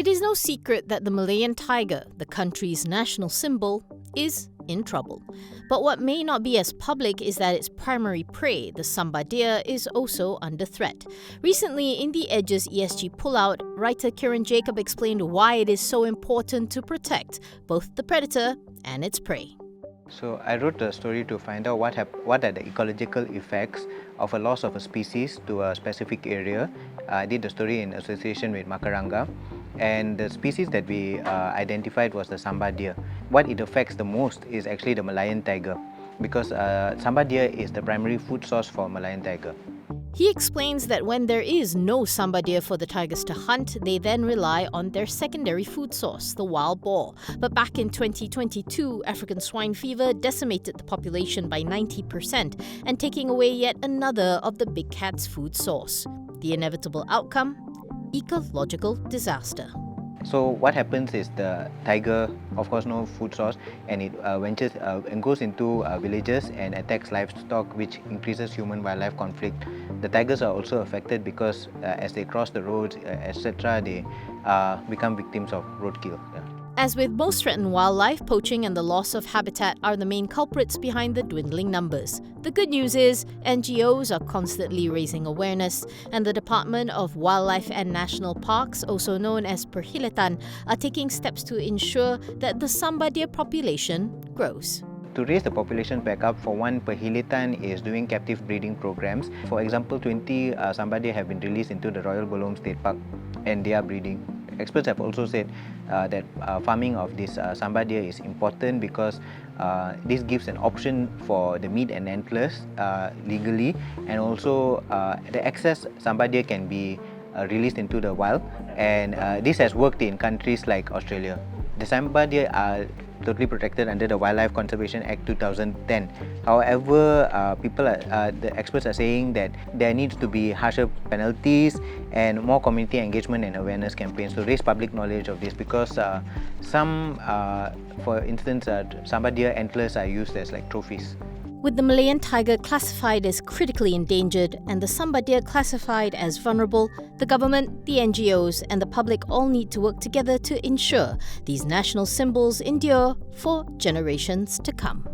It is no secret that the Malayan tiger, the country's national symbol, is in trouble. But what may not be as public is that its primary prey, the sambar deer, is also under threat. Recently, in the Edge's ESG pullout, writer Kiran Jacob explained why it is so important to protect both the predator and its prey. So I wrote the story to find out what are the ecological effects of a loss of a species to a specific area. I did the story in association with Makaranga, and the species that we identified was the sambar deer. What it affects the most is actually the Malayan tiger, because sambar deer is the primary food source for Malayan tiger. He explains that when there is no sambar deer for the tigers to hunt, they then rely on their secondary food source, the wild boar. But back in 2022, African swine fever decimated the population by 90% and taking away yet another of the big cat's food source. The inevitable outcome? Ecological disaster. So what happens is the tiger, of course, no food source, and it ventures and goes into villages and attacks livestock, which increases human-wildlife conflict. The tigers are also affected because as they cross the roads, etc., they become victims of roadkill. Yeah. As with most threatened wildlife, poaching and the loss of habitat are the main culprits behind the dwindling numbers. The good news is NGOs are constantly raising awareness, and the Department of Wildlife and National Parks, also known as Perhilatan, are taking steps to ensure that the sambar deer population grows. To raise the population back up, for one, Perhilatan is doing captive breeding programs. For example, 20 sambar deer have been released into the Royal Belum State Park, and they are breeding. Experts have also said that farming of this sambar deer is important because this gives an option for the meat and antlers legally, and also the excess sambar deer can be released into the wild, and this has worked in countries like Australia. The sambar deer are totally protected under the Wildlife Conservation Act 2010. However, the experts are saying that there needs to be harsher penalties and more community engagement and awareness campaigns to raise public knowledge of this, because for instance, sambar deer antlers are used as like trophies. With the Malayan tiger classified as critically endangered and the sambar deer classified as vulnerable, the government, the NGOs, and the public all need to work together to ensure these national symbols endure for generations to come.